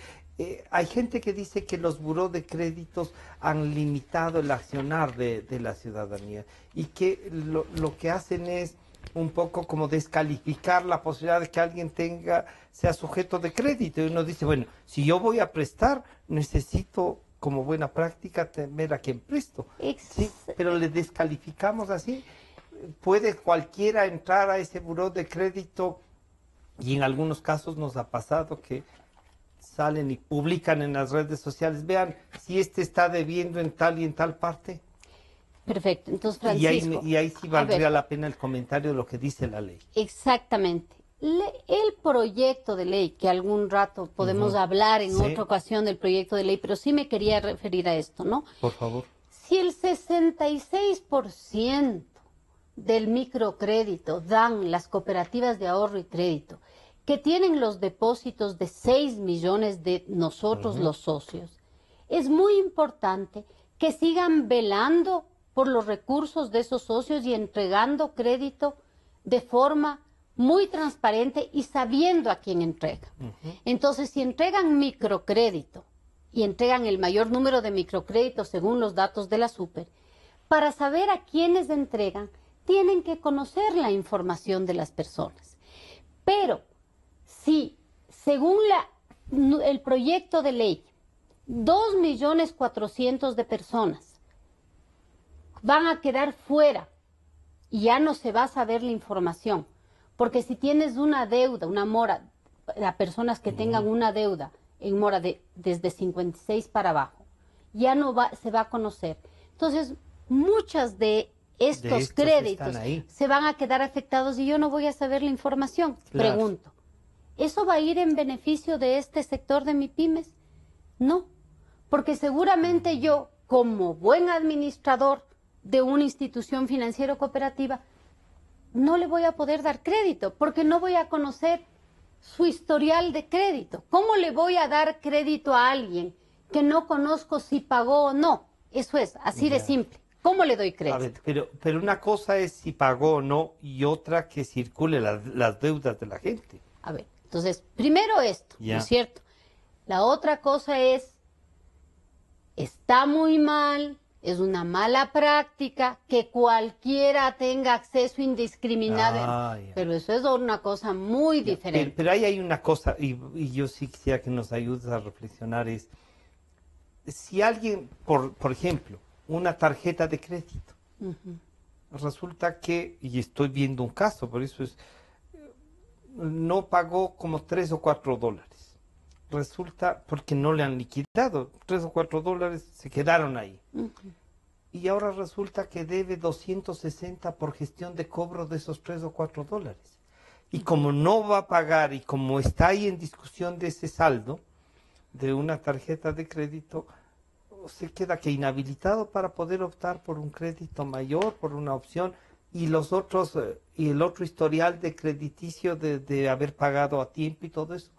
Hay gente que dice que los burós de créditos han limitado el accionar de la ciudadanía y que lo que hacen es un poco como descalificar la posibilidad de que alguien sea sujeto de crédito. Y uno dice, bueno, si yo voy a prestar, necesito como buena práctica tener a quien presto. ¿Sí? Pero le descalificamos así. Puede cualquiera entrar a ese buró de crédito y en algunos casos nos ha pasado que salen y publican en las redes sociales, vean si está debiendo en tal y en tal parte. Perfecto, entonces Francisco. Y ahí sí valdría la pena el comentario de lo que dice la ley. Exactamente. El proyecto de ley, que algún rato podemos hablar en otra ocasión del proyecto de ley, pero sí me quería referir a esto, ¿no? Por favor. Si el 66% del microcrédito dan las cooperativas de ahorro y crédito, que tienen los depósitos de 6 millones de nosotros los socios, es muy importante que sigan velando por los recursos de esos socios y entregando crédito de forma muy transparente y sabiendo a quién entrega. Entonces, si entregan microcrédito y entregan el mayor número de microcréditos según los datos de la Super, para saber a quiénes entregan, tienen que conocer la información de las personas. Pero, si según el proyecto de ley, 2.400.000 de personas van a quedar fuera y ya no se va a saber la información, porque si tienes una deuda, una mora, las personas que tengan una deuda en mora desde 56 para abajo, ya no se va a conocer. Entonces, muchas de estos créditos se van a quedar afectados y yo no voy a saber la información. Claro. Pregunto, ¿eso va a ir en beneficio de este sector de MIPYMES? No, porque seguramente yo, como buen administrador de una institución financiera cooperativa, no le voy a poder dar crédito, porque no voy a conocer su historial de crédito. ¿Cómo le voy a dar crédito a alguien que no conozco si pagó o no? Eso es, así de simple. ¿Cómo le doy crédito? A ver, pero una cosa es si pagó o no y otra que circule las deudas de la gente. A ver, entonces, primero esto, ¿no es cierto? La otra cosa es, está muy mal, es una mala práctica que cualquiera tenga acceso indiscriminado, pero eso es una cosa muy diferente. Pero ahí hay una cosa, y yo sí quisiera que nos ayudes a reflexionar, es, si alguien, por ejemplo, una tarjeta de crédito, resulta que, y estoy viendo un caso, por eso no pagó como $3 o $4. Resulta, porque no le han liquidado, $3 o $4 se quedaron ahí. Y ahora resulta que debe 260 por gestión de cobro de esos $3 o $4. Y como no va a pagar y como está ahí en discusión de ese saldo de una tarjeta de crédito, se queda que inhabilitado para poder optar por un crédito mayor, por una opción, y los otros, y el otro historial de crediticio de haber pagado a tiempo y todo eso.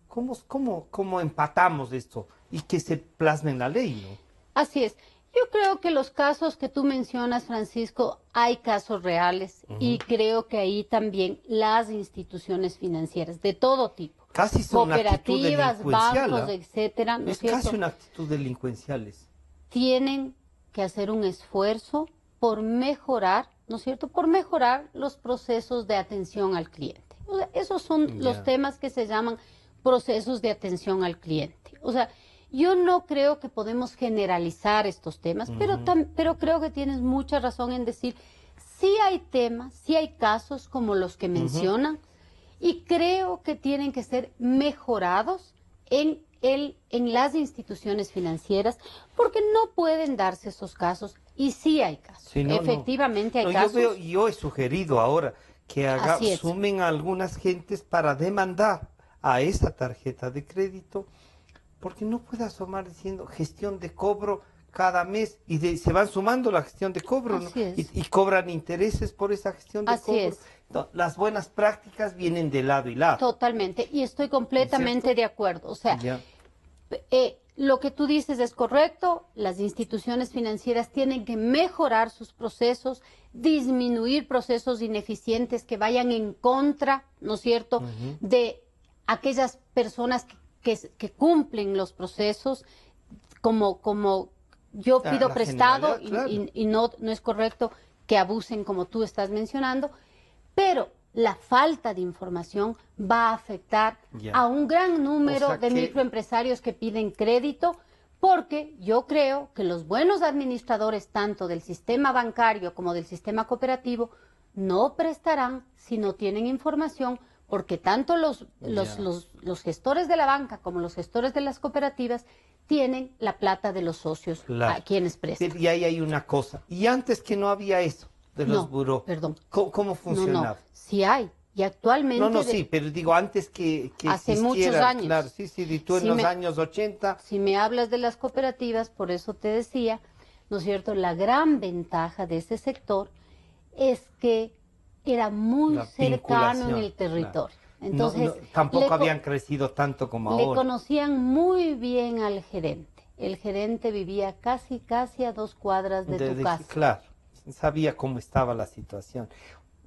¿Cómo empatamos esto y que se plasme en la ley, no? Así es. Yo creo que los casos que tú mencionas, Francisco, hay casos reales y creo que ahí también las instituciones financieras de todo tipo, casi son cooperativas, bancos, etcétera, ¿no es cierto? Casi una actitud delincuenciales. Tienen que hacer un esfuerzo por mejorar, ¿no es cierto? Por mejorar los procesos de atención al cliente. O sea, esos son los temas que se llaman procesos de atención al cliente. O sea, yo no creo que podemos generalizar estos temas, pero creo que tienes mucha razón en decir, sí hay temas, sí hay casos como los que mencionan, y creo que tienen que ser mejorados en las instituciones financieras, porque no pueden darse esos casos, y sí hay casos. Sí, efectivamente hay casos. Yo he sugerido ahora que sumen a algunas gentes para demandar a esa tarjeta de crédito, porque no puede asomar diciendo gestión de cobro cada mes y se van sumando la gestión de cobro, ¿no? Así es. Y cobran intereses por esa gestión de Así cobro. es. No, las buenas prácticas vienen de lado y lado. Totalmente, y estoy completamente de acuerdo. O sea, Ya. lo que tú dices es correcto, las instituciones financieras tienen que mejorar sus procesos, disminuir procesos ineficientes que vayan en contra, ¿no es cierto?, de aquellas personas que cumplen los procesos, como yo pido La prestado generalidad, claro. y no es correcto que abusen como tú estás mencionando, pero la falta de información va a afectar Ya. a un gran número O sea de que- microempresarios que piden crédito, porque yo creo que los buenos administradores, tanto del sistema bancario como del sistema cooperativo, no prestarán si no tienen información, porque tanto los gestores de la banca como los gestores de las cooperativas tienen la plata de los socios Claro. a quienes prestan. Y ahí hay una cosa. Y antes que no había eso de los No, buró. perdón. ¿Cómo funcionaba? No, sí hay. Y actualmente... No, sí, pero digo, antes que Hace existiera, muchos años. Claro, sí, y tú en Sí los me- años 80, Si me hablas de las cooperativas, por eso te decía, ¿no es cierto? La gran ventaja de ese sector es que era muy la cercano en vinculación, el territorio. claro. Entonces, tampoco le co- habían crecido tanto como le ahora. conocían muy bien al gerente. El gerente vivía casi a 2 cuadras de tu casa. Claro, sabía cómo estaba la situación.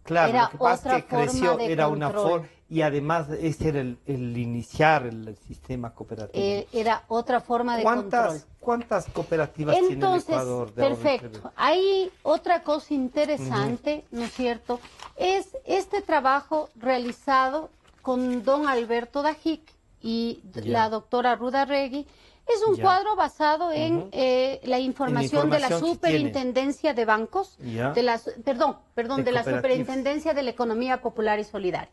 Claro, Era lo que pasa otra es que creció, forma de era una control. forma, y además ese era el iniciar el sistema cooperativo. Era otra forma de control. ¿Cuántas cooperativas tiene el Entonces, Ecuador? de ahorro y perfecto. crédito? Hay otra cosa interesante, ¿no es cierto? Es este trabajo realizado con don Alberto Dajic y Ya. la doctora Ruda Regui. Es un Ya. cuadro basado en la información de la información que Superintendencia de Bancos, Ya. de la, perdón, De de la cooperativas. Superintendencia de la Economía Popular y Solidaria.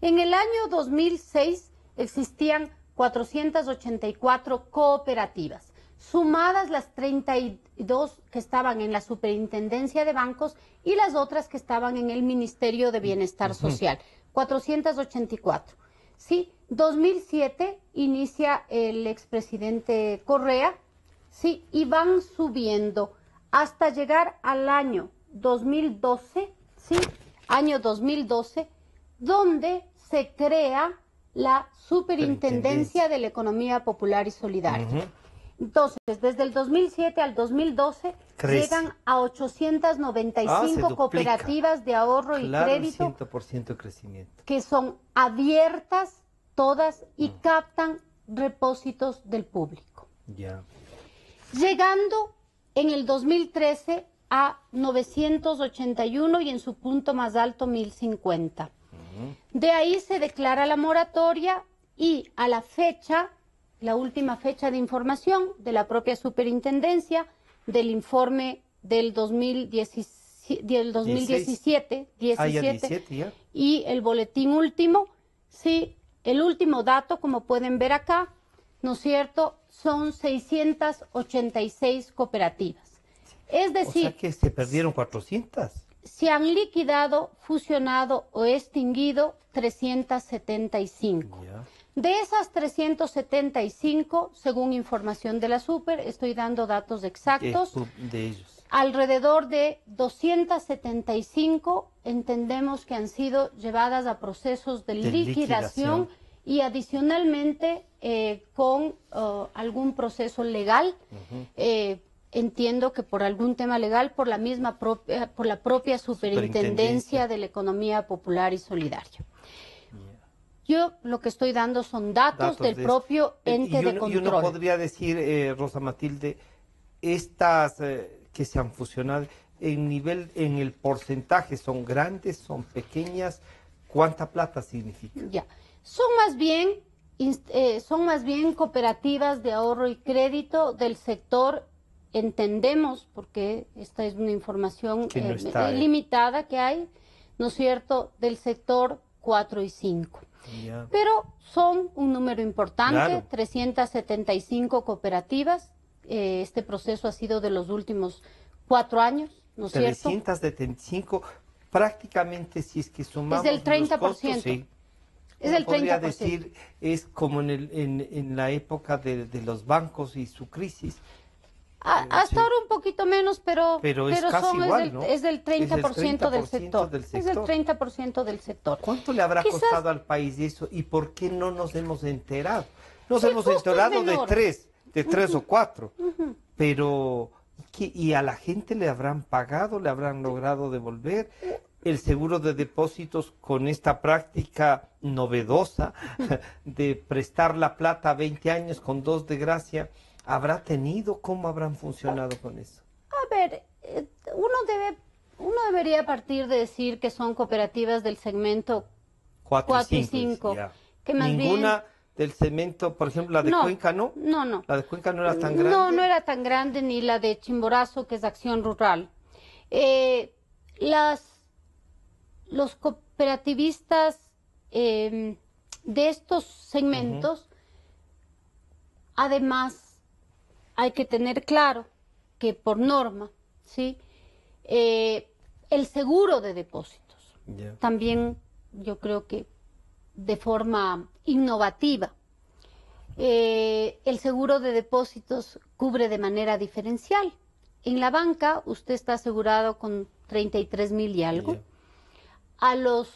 En el año 2006 existían 484 cooperativas, sumadas las 32 que estaban en la Superintendencia de Bancos y las otras que estaban en el Ministerio de Bienestar Social, 484. Sí, 2007 inicia el expresidente Correa, sí, y van subiendo hasta llegar al año 2012, sí, año 2012, donde se crea la Superintendencia de la Economía Popular y Solidaria. Entonces, desde el 2007 al 2012 Crece. llegan a 895 Ah, se duplica. cooperativas de ahorro y Claro, crédito 100% crecimiento. que son abiertas todas y captan repósitos del público. Ya. Llegando en el 2013 a 981 y en su punto más alto 1050. De ahí se declara la moratoria y a la fecha, la última fecha de información de la propia superintendencia, del informe del 2017, Ah, ya 17 ya. y el boletín último, sí, el último dato, como pueden ver acá, ¿no es cierto?, son 686 cooperativas. Es decir, O sea que se perdieron 400. se han liquidado, fusionado o extinguido 375. Ya. De esas 375, según información de la Super, estoy dando datos exactos, De ellos. alrededor de 275 entendemos que han sido llevadas a procesos de liquidación y adicionalmente con algún proceso legal. Entiendo que por algún tema legal, por la propia Superintendencia de la Economía Popular y Solidaria. Yo lo que estoy dando son datos del de propio ente de y control. uno podría decir, Rosa Matilde, estas que se han fusionado, en el porcentaje, ¿son grandes, son pequeñas? ¿Cuánta plata significa? Ya. Son más bien cooperativas de ahorro y crédito del sector, entendemos, porque esta es una información Que no está, limitada que hay, ¿no es cierto?, del sector 4 y 5. Ya. Pero son un número importante, Claro. 375 cooperativas. Este proceso ha sido de los últimos 4 años, ¿no es cierto? 375, prácticamente si es que sumamos Es del 30%. los costos, sí. Es Uno el 30%. podría decir, es como en la época de los bancos y su crisis. Hasta ahora un poquito menos, pero es casi igual, ¿no? es del 30% del sector. del Es del 30% del sector. ¿Cuánto le habrá costado al país eso y por qué no nos hemos enterado? Nos hemos enterado de tres o cuatro, pero ¿y a la gente le habrán pagado, le habrán logrado devolver? El seguro de depósitos con esta práctica novedosa de prestar la plata a 20 años con 2 de gracia, ¿habrá tenido? ¿Cómo habrán funcionado con eso? A ver, uno debería partir de decir que son cooperativas del segmento 4 y 5. Que más Ninguna del segmento, por ejemplo, la de Cuenca, ¿no? No. La de Cuenca no era tan grande. No era tan grande, ni la de Chimborazo, que es Acción Rural. Los cooperativistas de estos segmentos, además, hay que tener claro que por norma, ¿sí? El seguro de depósitos, también yo creo que de forma innovativa, el seguro de depósitos cubre de manera diferencial. En la banca usted está asegurado con 33,000 y algo. A los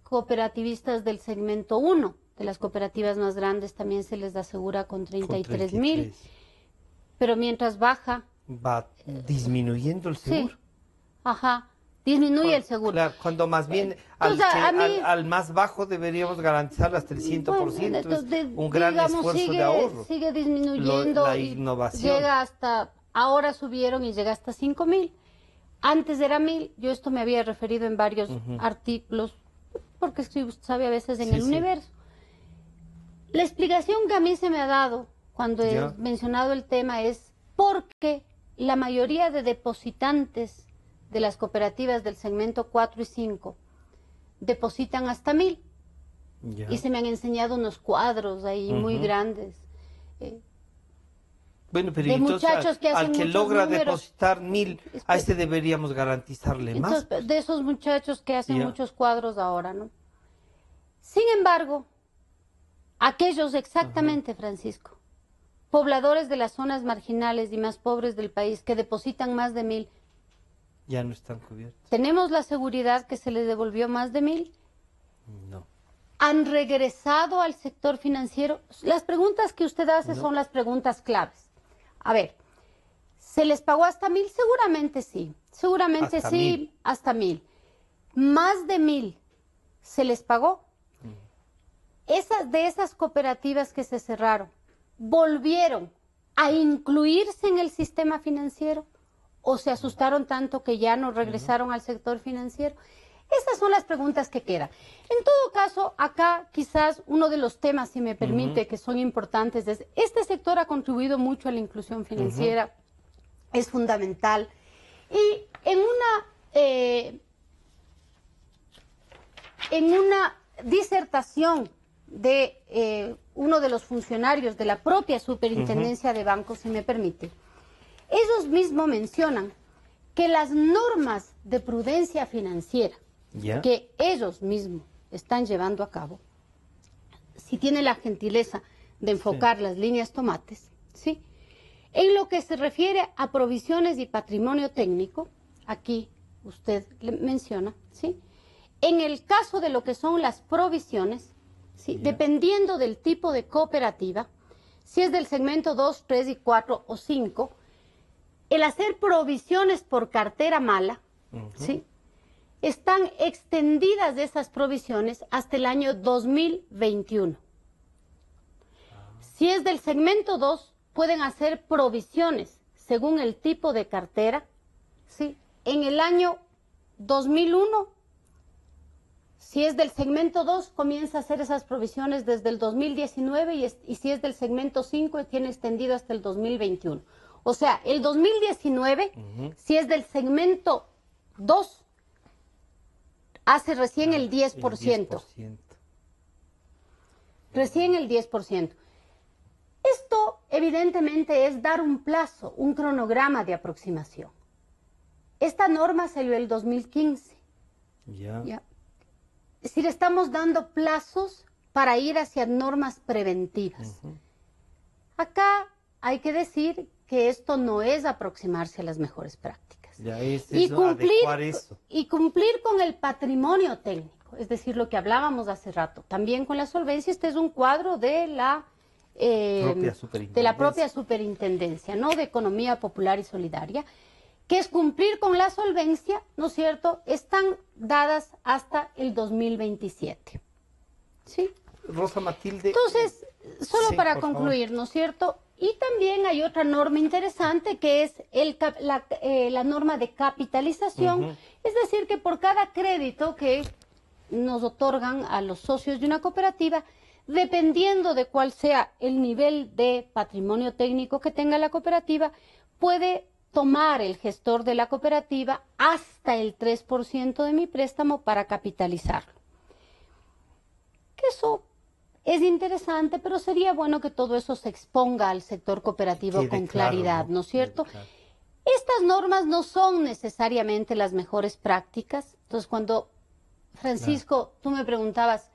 cooperativistas del segmento 1, de las cooperativas más grandes, también se les asegura con 33,000. Pero mientras baja... Va disminuyendo el seguro. Sí, disminuye el seguro. Claro, cuando más bien al más bajo deberíamos garantizar hasta el 100%, entonces, un gran esfuerzo de ahorro. Sigue disminuyendo la y innovación. llega hasta, ahora subieron y llega hasta 5,000. Antes era 1,000, yo esto me había referido en varios artículos, porque usted sabe a veces en el universo. La explicación que a mí se me ha dado cuando he mencionado el tema es porque la mayoría de depositantes de las cooperativas del segmento 4 y 5 depositan hasta 1,000. Y se me han enseñado unos cuadros ahí muy grandes. Bueno, pero de entonces muchachos que hacen al que logra números, depositar 1,000, a este deberíamos garantizarle más. Entonces, de esos muchachos que hacen muchos cuadros ahora, ¿no? Sin embargo, aquellos exactamente, Francisco, pobladores de las zonas marginales y más pobres del país que depositan más de 1,000, ya no están cubiertos. ¿tenemos la seguridad que se les devolvió más de 1,000? No. ¿Han regresado al sector financiero? Las preguntas que usted hace son las preguntas claves. A ver, ¿se les pagó hasta 1,000? Seguramente sí. Seguramente hasta sí, 1,000. hasta 1,000. ¿Más de 1,000 se les pagó? De esas cooperativas que se cerraron, ¿volvieron a incluirse en el sistema financiero? ¿O se asustaron tanto que ya no regresaron al sector financiero? Esas son las preguntas que quedan. En todo caso, acá quizás uno de los temas, si me permite, que son importantes es, este sector ha contribuido mucho a la inclusión financiera, es fundamental. Y en una disertación de uno de los funcionarios de la propia Superintendencia de Bancos, si me permite, ellos mismos mencionan que las normas de prudencia financiera que ellos mismos están llevando a cabo, si tiene la gentileza de enfocar las líneas tomates, ¿sí? En lo que se refiere a provisiones y patrimonio técnico, aquí usted le menciona, ¿sí? En el caso de lo que son las provisiones, ¿sí? Dependiendo del tipo de cooperativa, si es del segmento 2, 3 y 4 o 5, el hacer provisiones por cartera mala, ¿sí? Están extendidas de esas provisiones hasta el año 2021. Si es del segmento 2, pueden hacer provisiones según el tipo de cartera, ¿sí? En el año 2001, si es del segmento 2, comienza a hacer esas provisiones desde el 2019 y si es del segmento 5, tiene extendido hasta el 2021. O sea, el 2019, si es del segmento 2, hace recién el 10%. Recién el 10%. Esto, evidentemente, es dar un plazo, un cronograma de aproximación. Esta norma salió el 2015. ¿Ya? Es decir, estamos dando plazos para ir hacia normas preventivas. Acá hay que decir que esto no es aproximarse a las mejores prácticas. Ya es Y eso, adecuar eso. cumplir con el patrimonio técnico, es decir, lo que hablábamos hace rato. También con la solvencia, este es un cuadro de la propia superintendencia, ¿no? De Economía Popular y Solidaria, que es cumplir con la solvencia, ¿no es cierto? Están dadas hasta el 2027. ¿Sí? Rosa Matilde. Entonces, solo sí, para concluir, ¿no es cierto? Y también hay otra norma interesante que es la norma de capitalización, es decir, que por cada crédito que nos otorgan a los socios de una cooperativa, dependiendo de cuál sea el nivel de patrimonio técnico que tenga la cooperativa, puede tomar el gestor de la cooperativa hasta el 3% de mi préstamo para capitalizarlo. Que eso es interesante, pero sería bueno que todo eso se exponga al sector cooperativo con claridad, ¿no es cierto? Claro. Estas normas no son necesariamente las mejores prácticas. Entonces, cuando, Francisco, tú me preguntabas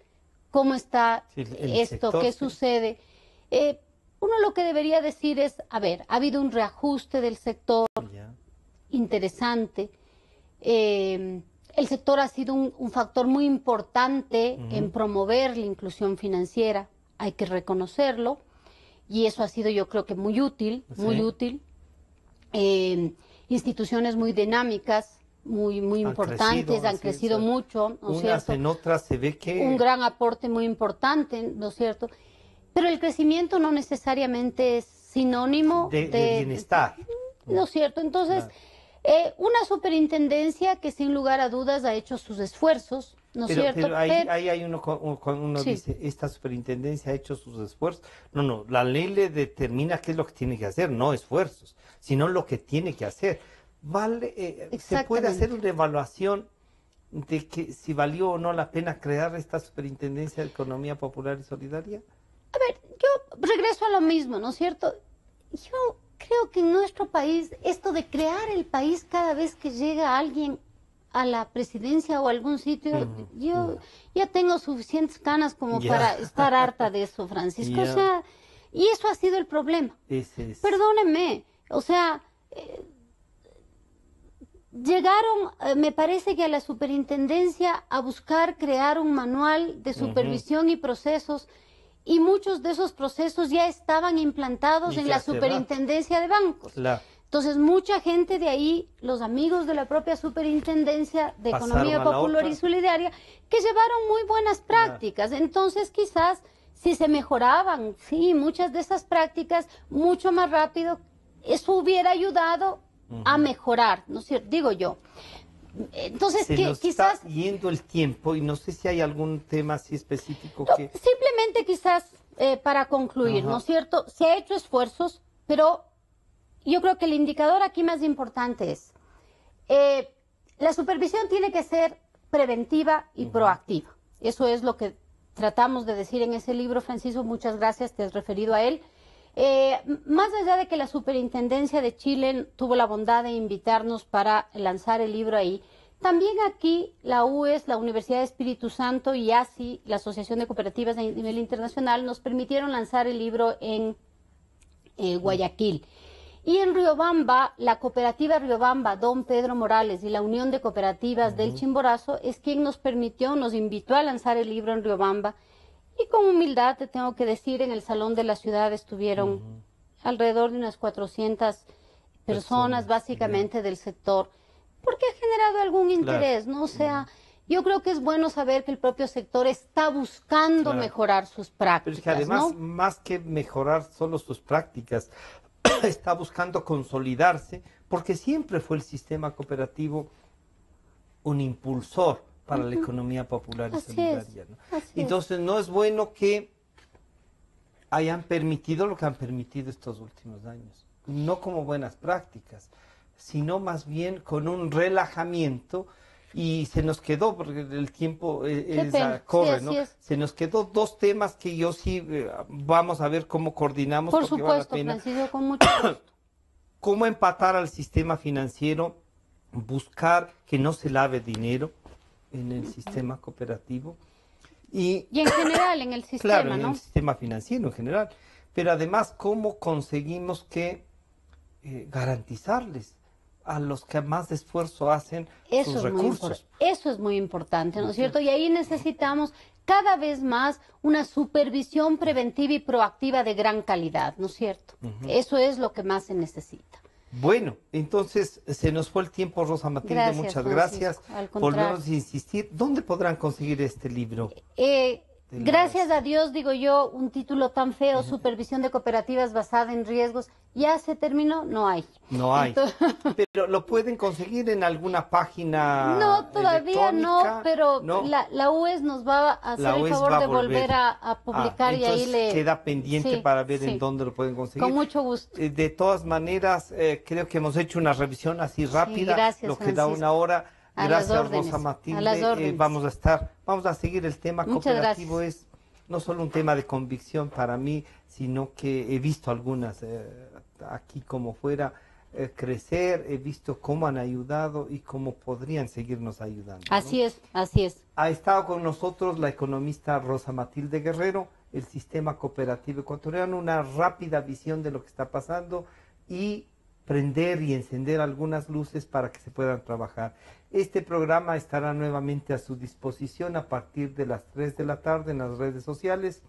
cómo está esto, sector, qué sucede, uno lo que debería decir es, a ver, ha habido un reajuste del sector interesante. El sector ha sido un factor muy importante en promover la inclusión financiera, hay que reconocerlo, y eso ha sido, yo creo que muy útil, muy útil. Instituciones muy dinámicas, muy importantes, han crecido mucho, ¿no es cierto? En otras se ve que... Un gran aporte muy importante, ¿no es cierto? Pero el crecimiento no necesariamente es sinónimo de bienestar. ¿No es cierto? Entonces... Claro. Una superintendencia que sin lugar a dudas ha hecho sus esfuerzos, ¿no es cierto? Pero ahí hay cuando uno dice, esta superintendencia ha hecho sus esfuerzos. No, la ley le determina qué es lo que tiene que hacer, no esfuerzos, sino lo que tiene que hacer. ¿Se puede hacer una evaluación de que si valió o no la pena crear esta superintendencia de Economía Popular y Solidaria? A ver, yo regreso a lo mismo, ¿no es cierto? Yo creo que en nuestro país, esto de crear el país cada vez que llega alguien a la presidencia o a algún sitio, yo ya tengo suficientes canas como para estar harta de eso, Francisco. O sea, y eso ha sido el problema. Perdónenme, o sea, llegaron, me parece que a la superintendencia a buscar crear un manual de supervisión y procesos, y muchos de esos procesos ya estaban implantados en la superintendencia de bancos. Entonces, mucha gente de ahí, los amigos de la propia superintendencia de Economía Popular y Solidaria, que llevaron muy buenas prácticas. Entonces, quizás, si se mejoraban, muchas de esas prácticas, mucho más rápido, eso hubiera ayudado a mejorar, ¿no es cierto? Digo yo. Entonces, quizás está yendo el tiempo y no sé si hay algún tema así específico que... Simplemente quizás para concluir, ¿no es cierto? Se ha hecho esfuerzos, pero yo creo que el indicador aquí más importante es la supervisión tiene que ser preventiva y proactiva. Eso es lo que tratamos de decir en ese libro, Francisco, muchas gracias, te has referido a él. Más allá de que la Superintendencia de Chile tuvo la bondad de invitarnos para lanzar el libro ahí, también aquí la UES, la Universidad de Espíritu Santo y ASI, la Asociación de Cooperativas a nivel internacional, nos permitieron lanzar el libro en Guayaquil. Y en Riobamba, la cooperativa Riobamba, Don Pedro Morales y la Unión de Cooperativas del Chimborazo es quien nos invitó a lanzar el libro en Riobamba. Y con humildad te tengo que decir, en el Salón de la Ciudad estuvieron alrededor de unas 400 personas básicamente del sector, porque ha generado algún interés, ¿no? O sea, yo creo que es bueno saber que el propio sector está buscando mejorar sus prácticas. Pero es que además, más que mejorar solo sus prácticas, está buscando consolidarse, porque siempre fue el sistema cooperativo un impulsor para la economía popular y solidaria, ¿no? Entonces no es bueno que hayan permitido lo que han permitido estos últimos años, no como buenas prácticas, sino más bien con un relajamiento, y se nos quedó, porque el tiempo corre, ¿no? Se nos quedó dos temas que yo vamos a ver cómo coordinamos. Por supuesto, Francisco, con mucho gusto. Cómo empatar al sistema financiero, buscar que no se lave dinero en el sistema cooperativo. Y en general, en el sistema, claro, en el sistema financiero en general. pero además cómo conseguimos que garantizarles a los que más esfuerzo hacen sus recursos. Eso es muy importante, ¿no es cierto? Y ahí necesitamos cada vez más una supervisión preventiva y proactiva de gran calidad, ¿no es cierto? Eso es lo que más se necesita. Bueno, entonces se nos fue el tiempo, Rosa Matilde, Gracias, muchas Francisco. gracias. Volvemos a insistir. ¿Dónde podrán conseguir este libro? Gracias a Dios, digo yo, un título tan feo, Supervisión de Cooperativas basada en riesgos, ya se terminó, no hay. No hay. Pero lo pueden conseguir en alguna página. No, todavía no, pero ¿no? La UES nos va a hacer el favor de volver a publicar y ahí le queda pendiente para ver en dónde lo pueden conseguir. Con mucho gusto. De todas maneras, creo que hemos hecho una revisión así rápida, gracias, lo que da Francisco. una hora. A Gracias, las órdenes, Rosa Matilde. a las órdenes. Vamos a seguir el tema Muchas cooperativo. gracias. Es no solo un tema de convicción para mí, sino que he visto algunas aquí como fuera crecer, he visto cómo han ayudado y cómo podrían seguirnos ayudando. Así es, así es. Ha estado con nosotros la economista Rosa Matilde Guerrero, el sistema cooperativo ecuatoriano, una rápida visión de lo que está pasando y prender y encender algunas luces para que se puedan trabajar. Este programa estará nuevamente a su disposición a partir de las 3 de la tarde en las redes sociales.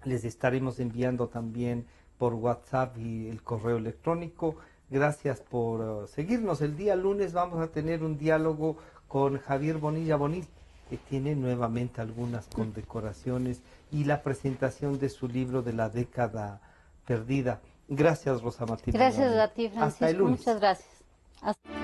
Les estaremos enviando también por WhatsApp y el correo electrónico. Gracias por seguirnos. El día lunes vamos a tener un diálogo con Javier Bonilla Bonil, que tiene nuevamente algunas condecoraciones y la presentación de su libro de la década perdida. Gracias, Rosa Matilde. Gracias a ti, Francisco. Hasta el lunes. Muchas gracias. Hasta